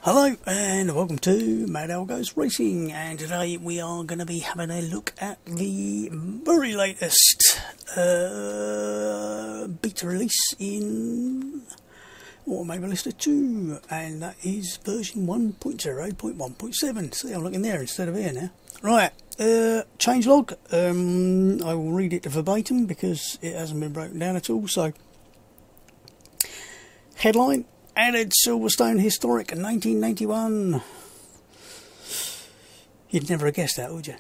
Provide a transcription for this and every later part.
Hello and welcome to Mad Owl Goes Racing, and today we are going to be having a look at the very latest beta release in Mirillis 2, and that is version 1.0.1.7. See, I'm looking there instead of here now. Right, changelog, I will read it verbatim because it hasn't been broken down at all. So, headline: Added Silverstone Historic 1991. You'd never have guessed that, would you?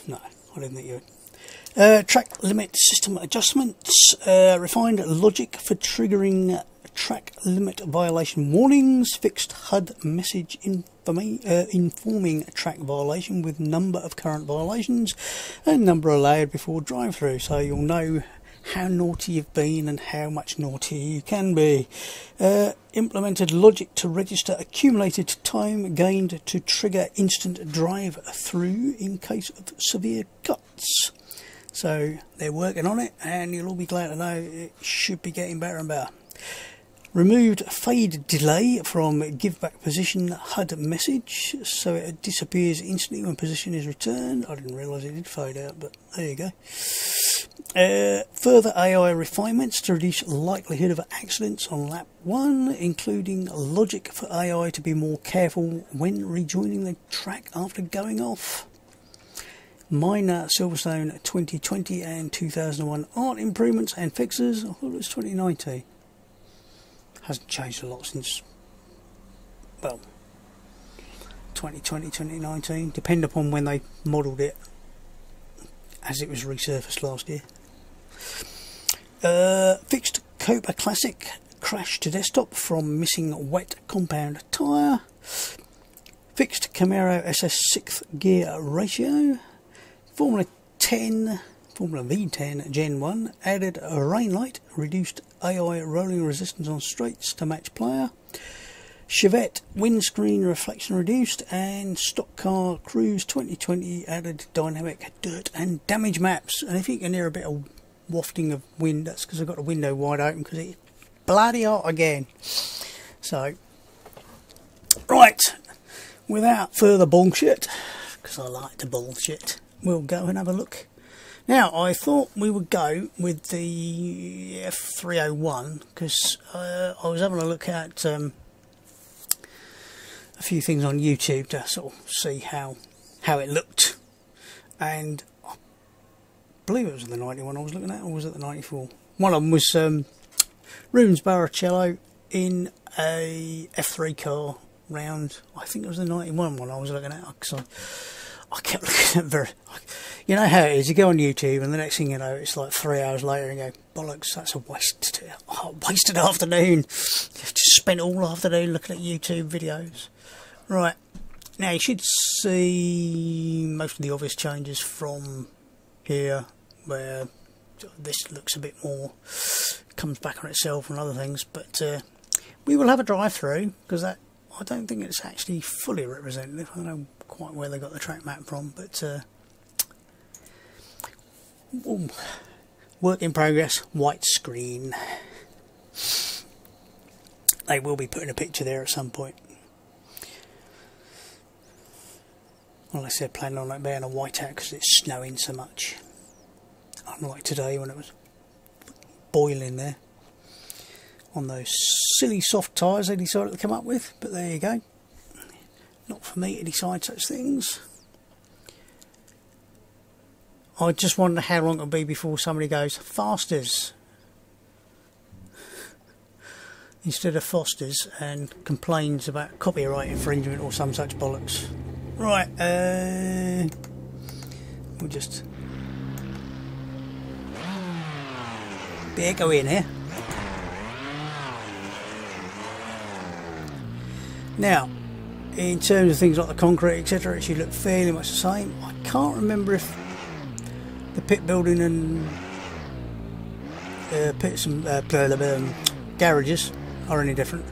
No, I didn't think you would. Track limit system adjustments. Refined logic for triggering track limit violation warnings. Fixed HUD message informing track violation with number of current violations and number allowed before drive-through, so you'll know how naughty you've been and how much naughty you can be. Implemented logic to register accumulated time gained to trigger instant drive through in case of severe cuts. So they're working on it, and you'll all be glad to know it should be getting better and better. Removed fade delay from give back position HUD message, so it disappears instantly when position is returned. I didn't realise it did fade out, but there you go. Further AI refinements to reduce likelihood of accidents on lap 1, including logic for AI to be more careful when rejoining the track after going off. Minor Silverstone 2020 and 2001 art improvements and fixes. I thought it was 2019. Hasn't changed a lot since, well, 2020, 2019, depend upon when they modelled it, as it was resurfaced last year. Fixed Copa Classic crash to desktop from missing wet compound tyre. Fixed Camaro SS 6th gear ratio. Formula V10 Gen 1 added a rain light, reduced AI rolling resistance on straights to match player. Chevette windscreen reflection reduced, and Stock Car Cruise 2020 added dynamic dirt and damage maps. And if you can hear a bit of wafting of wind, that's because I've got the window wide open because it's bloody hot again. So, right, without further bullshit, because I like to bullshit, we'll go and have a look. Now, I thought we would go with the F301 because I was having a look at a few things on YouTube to sort of see how it looked, and I believe it was the 91 I was looking at, or was it the 94? One of them was Rubens Barrichello in a F3 car round, I think it was the 91 one I was looking at, because I kept looking at you know how it is, you go on YouTube and the next thing you know it's like 3 hours later and you go, bollocks, that's a wasted afternoon. You've just spent all afternoon looking at YouTube videos. Right, now you should see most of the obvious changes from here, where this looks a bit more, comes back on itself and other things, but we will have a drive through because that, I don't think it's actually fully representative. I don't know quite where they got the track map from, but work in progress, white screen. They will be putting a picture there at some point, unless they're planning on it being a whiteout because it's snowing so much, unlike today when it was boiling there on those silly soft tyres they decided to come up with. But there you go, not for me to decide such things. I just wonder how long it'll be before somebody goes Fasters instead of Fosters and complains about copyright infringement or some such bollocks. Right, we'll just be echo in here. Now, in terms of things like the concrete, etc., it should look fairly much the same. I can't remember if the pit building and pits and garages are any different.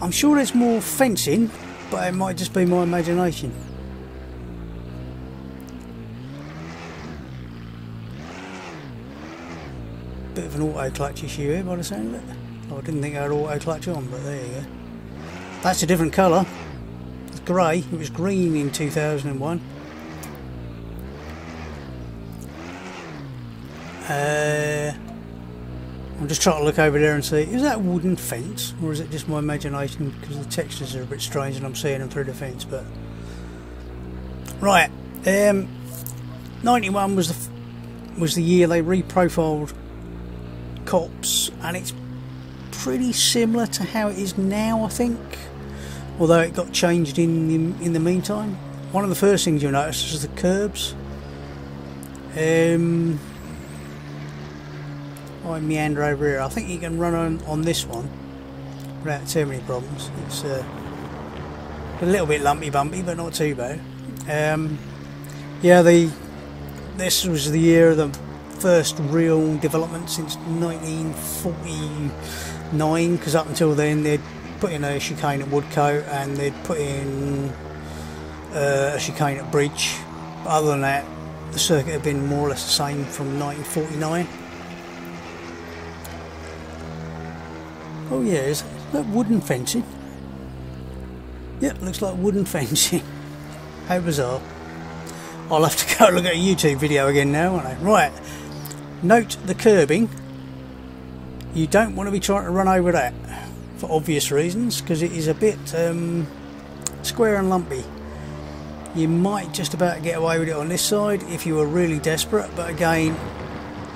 I'm sure there's more fencing, but it might just be my imagination. Bit of an auto clutch issue here by the sound of it. I didn't think I had auto clutch on, but there you go. That's a different colour. grey. It was green in 2001. I'm just trying to look over there and see, is that a wooden fence, or is it just my imagination because the textures are a bit strange and I'm seeing them through the fence? But right, 91 was the year they reprofiled cops, and it's pretty similar to how it is now, I think, although it got changed in the meantime. One of the first things you'll notice is the curbs. I meander over here. I think you can run on this one without too many problems. It's a little bit lumpy bumpy, but not too bad. Yeah, this was the year of the first real development since 1949, because up until then they'd put in a chicane at Woodcote and they'd put in a chicane at Bridge. But other than that, the circuit had been more or less the same from 1949. Oh yeah, is that wooden fencing? Yep, looks like wooden fencing. How bizarre. I'll have to go look at a YouTube video again now, won't I? Right, note the curbing. You don't want to be trying to run over that for obvious reasons, because it is a bit square and lumpy. You might just about get away with it on this side if you were really desperate, but again,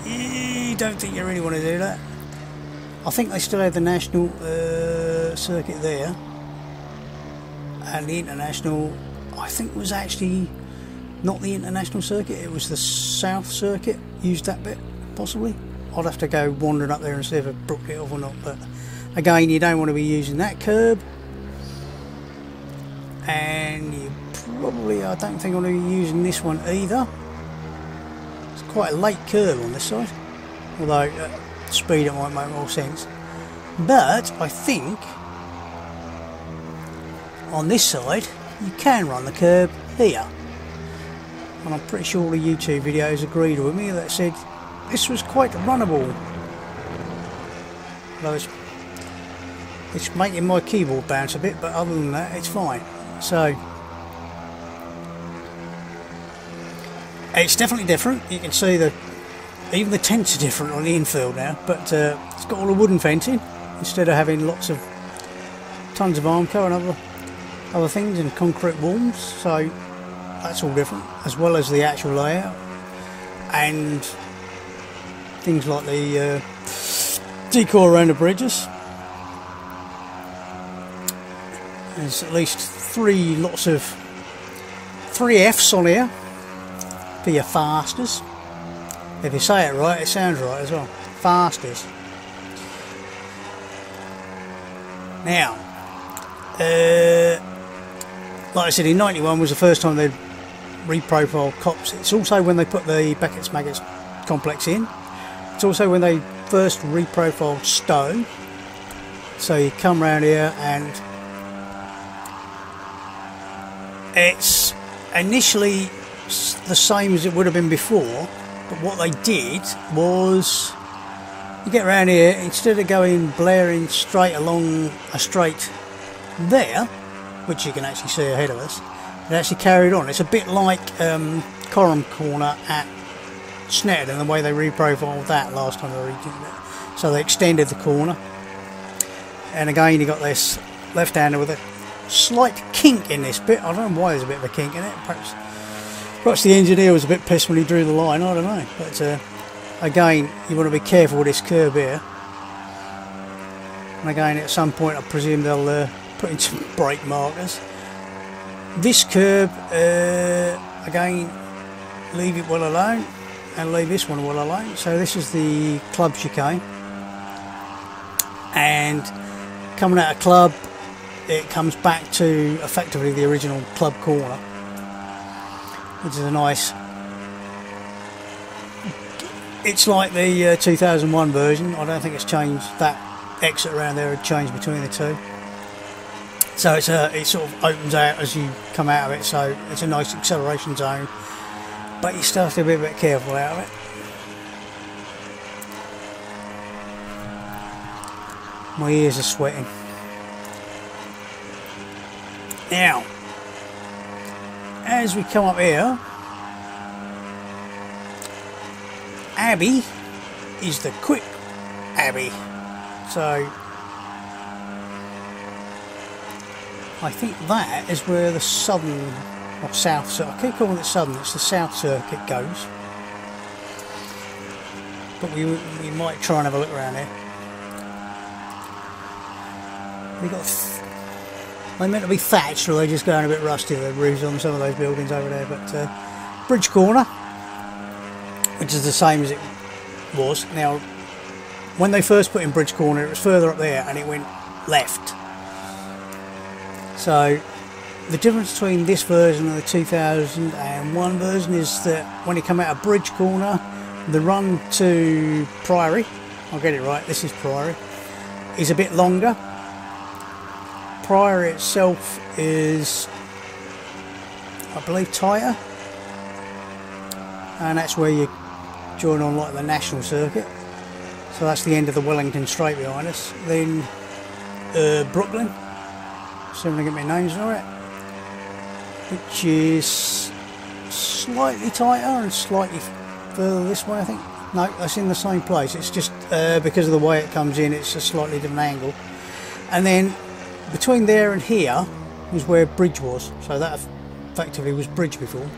you don't think you really want to do that. I think they still have the national circuit there, and the international, I think, was actually not the international circuit, it was the south circuit used that bit, possibly. I'd have to go wandering up there and see if it brooked it off or not, but again, you don't want to be using that curb, and you probably, I don't think I want to be using this one either. It's quite a late curb on this side, although speed it might make more sense. But I think on this side you can run the curb here, and I'm pretty sure the YouTube videos agreed with me that said this was quite runnable. Although it's making my keyboard bounce a bit, but other than that it's fine. So it's definitely different. You can see that even the tents are different on the infield now, but it's got all the wooden fencing instead of having lots of tons of Armco and other things and concrete walls. So that's all different, as well as the actual layout and things like the decor around the bridges. There's at least three F's on here for your fasters. If you say it right, it sounds right as well. Fasters. Now, like I said, in 91 was the first time they reprofiled cops. It's also when they put the Beckett's Maggots complex in. It's also when they first reprofiled Stowe. So you come round here and it's initially the same as it would have been before. But what they did was, you get around here, instead of going blaring straight along a straight there, which you can actually see ahead of us, it actually carried on. It's a bit like Coram Corner at Snetterton, the way they reprofiled that last time they redid it. So they extended the corner, and again you got this left-hander with a slight kink in this bit. I don't know why there's a bit of a kink in it. Perhaps the engineer was a bit pissed when he drew the line, I don't know. But again, you want to be careful with this curb here. And again, at some point I presume they'll put in some brake markers. This curb, again, leave it well alone, and leave this one well alone. So this is the club chicane. And coming out of club, it comes back to effectively the original club corner, which is a nice, it's like the 2001 version. I don't think it's changed. That exit around there had changed between the two, so it sort of opens out as you come out of it, so it's a nice acceleration zone, but you still have to be a bit careful out of it. My ears are sweating. Now, as we come up here, Abbey is the quick Abbey. So I think that is where the southern or south circuit, I keep calling it southern, it's the south circuit goes. But we might try and have a look around here. They meant to be thatched, or they're just going a bit rusty, the roofs on some of those buildings over there. But Bridge Corner, which is the same as it was. Now, when they first put in Bridge Corner, it was further up there and it went left. So the difference between this version and the 2001 version is that when you come out of Bridge Corner, the run to Priory, I'll get it right, this is Priory, is a bit longer. Priory itself is, I believe, tighter, and that's where you join on like the national circuit. So that's the end of the Wellington Straight behind us. Then Brooklyn, assuming I get my names right, which is slightly tighter and slightly further this way, I think. No, that's in the same place. It's just because of the way it comes in, it's a slightly different angle. And then between there and here was where Bridge was. So that effectively was Bridge before.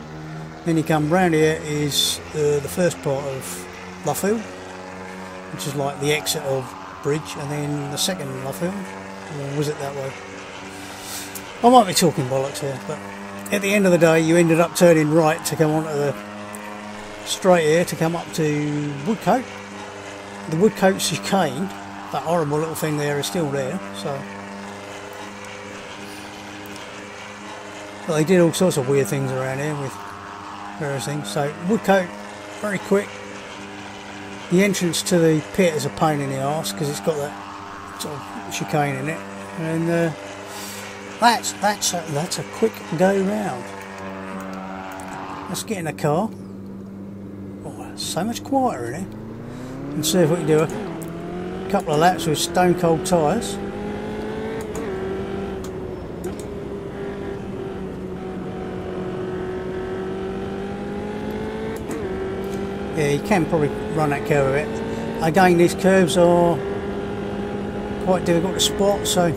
Then you come round here is the first part of Luffield, which is like the exit of Bridge, and then the second Luffield. Or was it that way? I might be talking bollocks here, but at the end of the day, you ended up turning right to come onto the straight here to come up to Woodcote. The Woodcote chicane, that horrible little thing there, is still there. So, but they did all sorts of weird things around here with various things. So Woodcote, very quick. The entrance to the pit is a pain in the arse because it's got that sort of chicane in it, and that's a quick go round. Let's get in a car. Oh, so much quieter in here. And see if we can do a couple of laps with stone cold tyres. Yeah, you can probably run that curve a bit. Again, these curves are quite difficult to spot, so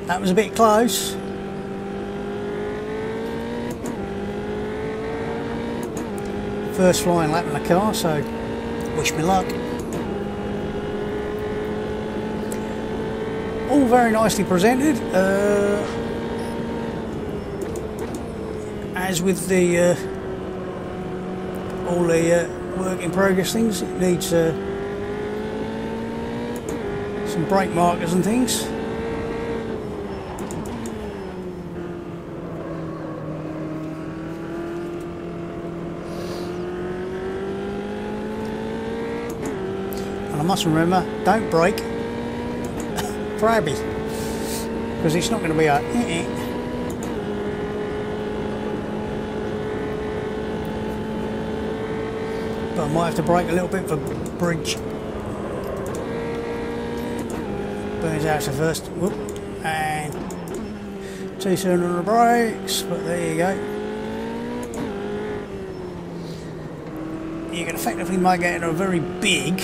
that was a bit close. First flying lap in the car, so wish me luck. All very nicely presented. As with the all the work in progress things, it needs some brake markers and things. And I must remember, don't brake for Abbey, because it's not going to be a but I might have to brake a little bit for Bridge. Burns out the first, whoop, and too soon on the brakes, but there you go. You can effectively make it a very big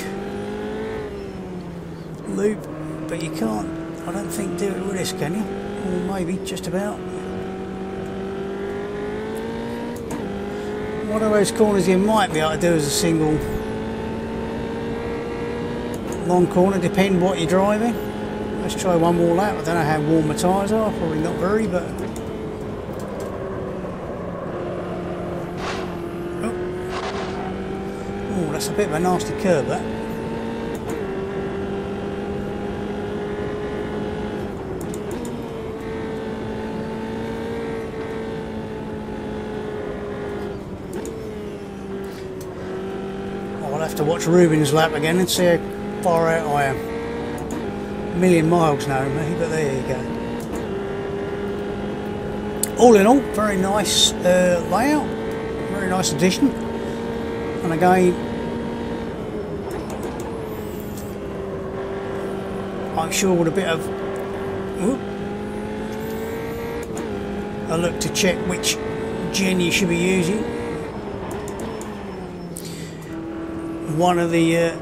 loop, but you can't, I don't think, do it with this, can you? Or maybe just about. One of those corners you might be able to do as a single long corner, depend what you're driving. Let's try one more lap. I don't know how warm the tyres are, probably not very, but oh, that's a bit of a nasty curve, that. To watch Rubin's lap again and see how far out I am. A million miles now, me, but there you go. All in all, very nice layout, very nice addition. And again, I'm sure with a bit of a look to check which gen you should be using. One of the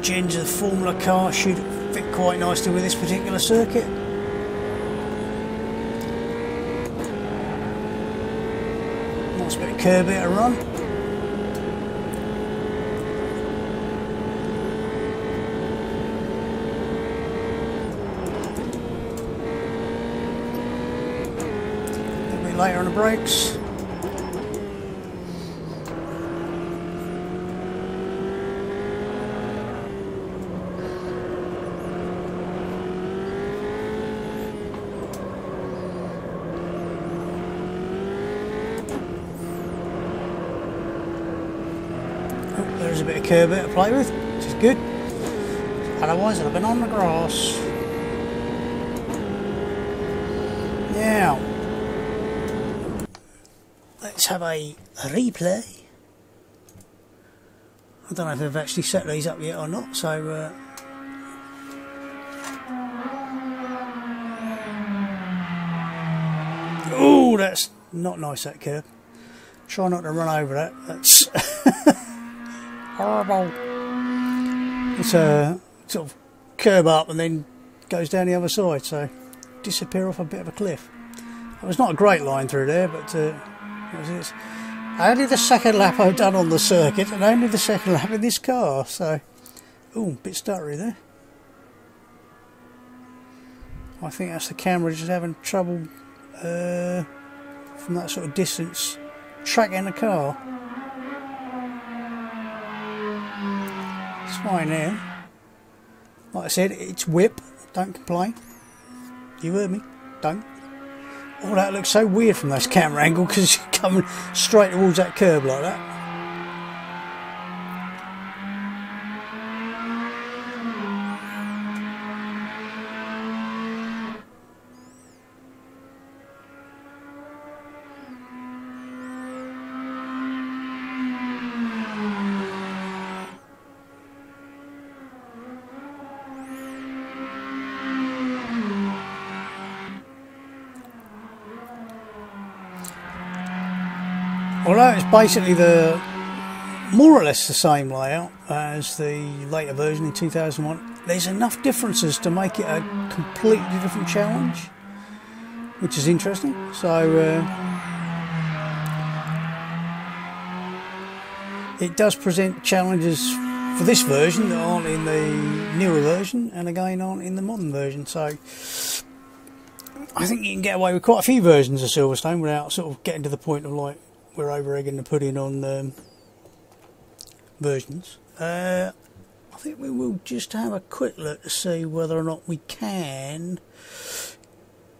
gens of the Formula car should fit quite nicely with this particular circuit. Nice bit of curb here to run. Later on the brakes. Oh, there's a bit of curb here to play with, which is good. Otherwise, I'd have been on the grass. Now, let's have a replay. I don't know if they've actually set these up yet or not, so oh, that's not nice, that curb. Try not to run over that. That's horrible. It's a sort of curb up and then goes down the other side, so disappear off a bit of a cliff. It was not a great line through there, but only the second lap I've done on the circuit, and only the second lap in this car, so oh, bit stuttery there. I think that's the camera just having trouble from that sort of distance tracking the car. It's fine there. Like I said, it's whip, don't complain. You heard me, don't. Oh, that looks so weird from this camera angle because you're coming straight towards that curb like that. Although it's basically more or less the same layout as the later version in 2001, there's enough differences to make it a completely different challenge, which is interesting. So it does present challenges for this version that aren't in the newer version, and again aren't in the modern version. So I think you can get away with quite a few versions of Silverstone without sort of getting to the point of like we're over egging the pudding on versions. I think we will just have a quick look to see whether or not we can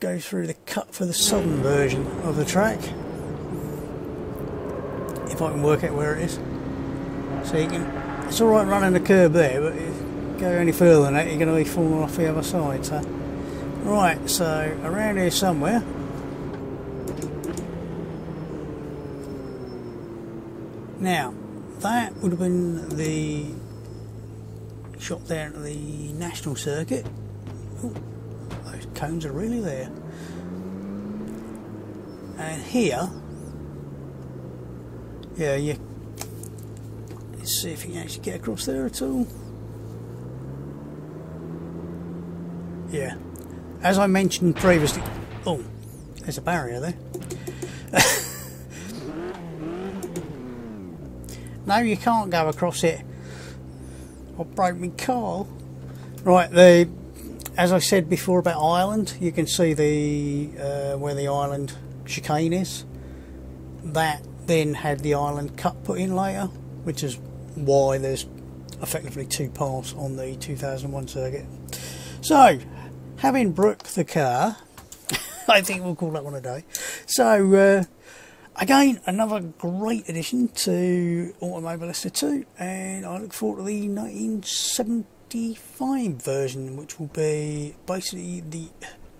go through the cut for the southern version of the track. If I can work out where it is. So you can, it's alright running the curb there, but if you go any further than that you're going to be falling off the other side. So, right, so around here somewhere. Now, that would have been the shot there at the national circuit. Ooh, those cones are really there. And here, yeah, let's see if you can actually get across there at all. Yeah, as I mentioned previously. Oh, there's a barrier there. No, you can't go across it. I'll break my car. Right, as I said before about Ireland, you can see the where the island chicane is. That then had the island cut put in later, which is why there's effectively two paths on the 2001 circuit. So, having brooked the car, I think we'll call that one a day. So, again, another great addition to Automobilista 2, and I look forward to the 1975 version, which will be basically the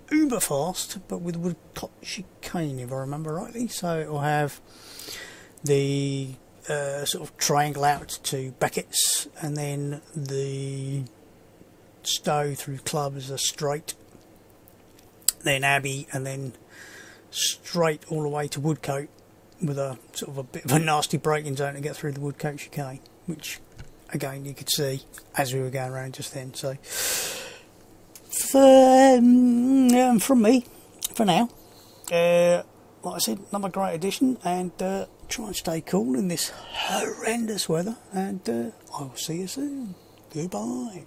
uber fast, but with woodcut chicane, if I remember rightly. So it will have the sort of triangle out to Beckett's, and then the Stowe through Club as a straight, then Abbey, and then straight all the way to Woodcote with a sort of a bit of a nasty braking zone to get through the Woodcote chicane, which again you could see as we were going around just then. So from me for now, like I said, another great edition, and try and stay cool in this horrendous weather, and I will see you soon. Goodbye.